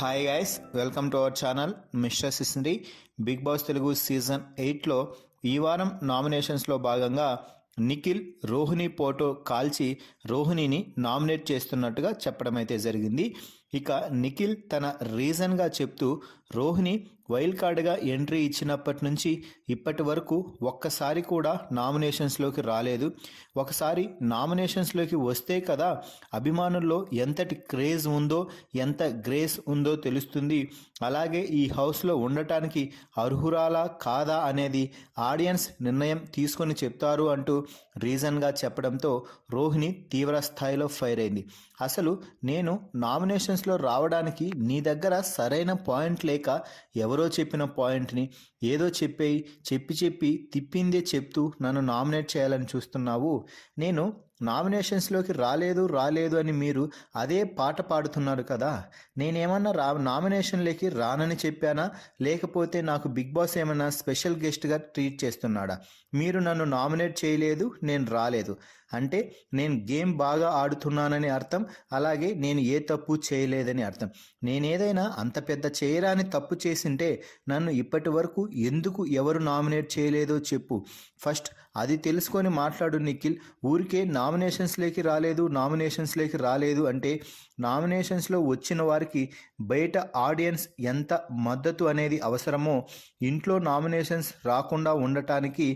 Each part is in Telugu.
Hi guys, welcome to our channel mister సిస్నరీ. బిగ్ బాస్ తెలుగు సీజన్ 8లో ఈ వారం నామినేషన్స్లో భాగంగా నిఖిల్ రోహిణి ఫోటో కాల్చి రోహిణిని నామినేట్ చేస్తున్నట్టుగా చెప్పడం అయితే జరిగింది. ఇక నిఖిల్ తన రీజన్గా చెప్తూ రోహిణి వైల్డ్ కార్డ్గా ఎంట్రీ ఇచ్చినప్పటి నుంచి ఇప్పటి వరకు ఒక్కసారి కూడా నామినేషన్స్లోకి రాలేదు. ఒకసారి నామినేషన్స్లోకి వస్తే కదా అభిమానుల్లో ఎంతటి క్రేజ్ ఉందో, ఎంత గ్రేస్ ఉందో తెలుస్తుంది. అలాగే ఈ హౌస్లో ఉండటానికి అర్హురాలా కాదా అనేది ఆడియన్స్ నిర్ణయం తీసుకొని చెప్తారు అంటూ రీజన్గా చెప్పడంతో రోహిణి తీవ్ర స్థాయిలో ఫైర్ అయింది. అసలు నేను నామినేషన్స్లో రావడానికి నీ దగ్గర సరైన పాయింట్ లేక ఎవరో చెప్పిన పాయింట్ని ఏదో చెప్పి తిప్పిందే చెప్తూ నన్ను నామినేట్ చేయాలని చూస్తున్నావు. నేను నామినేషన్స్లోకి రాలేదు అని మీరు అదే పాట పాడుతున్నారు కదా. నేనేమన్నా నామినేషన్లోకి రానని చెప్పానా, లేకపోతే నాకు బిగ్ బాస్ ఏమన్నా స్పెషల్ గెస్ట్గా ట్రీట్ చేస్తున్నాడా? మీరు నన్ను నామినేట్ చేయలేదు, నేను రాలేదు అంటే నేను గేమ్ బాగా ఆడుతున్నానని అర్థం, అలాగే నేను ఏ తప్పు చేయలేదని అర్థం. నేనేదైనా అంత పెద్ద చేయరాని తప్పు చేసింటే నన్ను ఇప్పటి వరకు ఎందుకు ఎవరు నామినేట్ చేయలేదో చెప్పు. ఫస్ట్ అది తెలుసుకొని మాట్లాడు నిఖిల్. ఊరికే నామినేషన్స్లోకి రాలేదు అంటే నామినేషన్స్లో వచ్చిన వారికి బయట ఆడియన్స్ ఎంత మద్దతు అనేది అవసరమో ఇంట్లో నామినేషన్స్ రాకుండా ఉండటానికి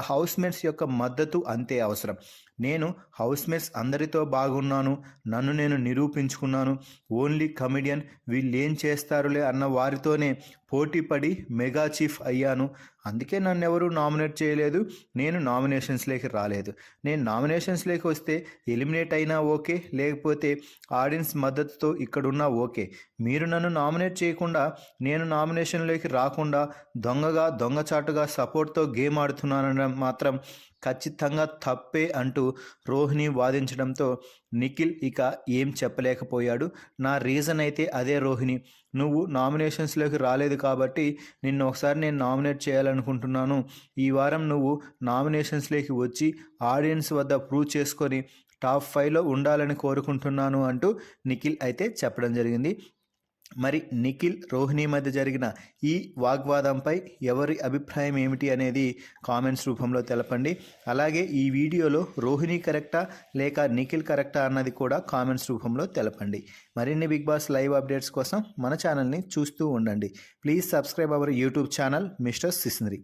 హౌస్మేట్స్ యొక్క మద్దతు అంతే అవసరం. నేను హౌస్మేట్స్ అందరితో బాగున్నాను, నన్ను నేను నిరూపించుకున్నాను, ఓన్లీ కమెడియన్, వీళ్ళు ఏం చేస్తారులే అన్న వారితోనే పోటీపడి మెగా చీఫ్ అయ్యాను. అందుకే నన్ను ఎవరు నామినేట్ చేయలేదు, నేను నామినేషన్స్లోకి రాలేదు. నేను నామినేషన్స్లోకి వస్తే ఎలిమినేట్ అయినా ఓకే, లేకపోతే ఆడియన్స్ మద్దతుతో ఇక్కడున్నా ఓకే. మీరు నన్ను నామినేట్ చేయకుండా నేను నామినేషన్లోకి రాకుండా దొంగచాటుగా సపోర్ట్తో గేమ్ ఆడుతున్నానని మాత్రం ఖచ్చితంగా తప్పే అంటూ రోహిణి వాదించడంతో నిఖిల్ ఇక ఏం చెప్పలేకపోయాడు. నా రీజన్ అయితే అదే రోహిణి, నువ్వు నామినేషన్స్లోకి రాలేదు కాబట్టి నిన్ను ఒకసారి నేను నామినేట్ చేయాలనుకుంటున్నాను. ఈ వారం నువ్వు నామినేషన్స్లోకి వచ్చి ఆడియన్స్ వద్ద ప్రూవ్ చేసుకొని టాప్ 5లో ఉండాలని కోరుకుంటున్నాను అంటూ నిఖిల్ అయితే చెప్పడం జరిగింది. మరి నిఖిల్ రోహిణి మధ్య జరిగిన ఈ వాగ్వాదంపై ఎవరి అభిప్రాయం ఏమిటి అనేది కామెంట్స్ రూపంలో తెలపండి. అలాగే ఈ వీడియోలో రోహిణి కరెక్టా లేక నిఖిల్ కరెక్టా అన్నది కూడా కామెంట్స్ రూపంలో తెలపండి. మరిన్ని బిగ్ బాస్ లైవ్ అప్డేట్స్ కోసం మన ఛానల్ని చూస్తూ ఉండండి. Please subscribe our YouTube channel mister సిస్నరీ.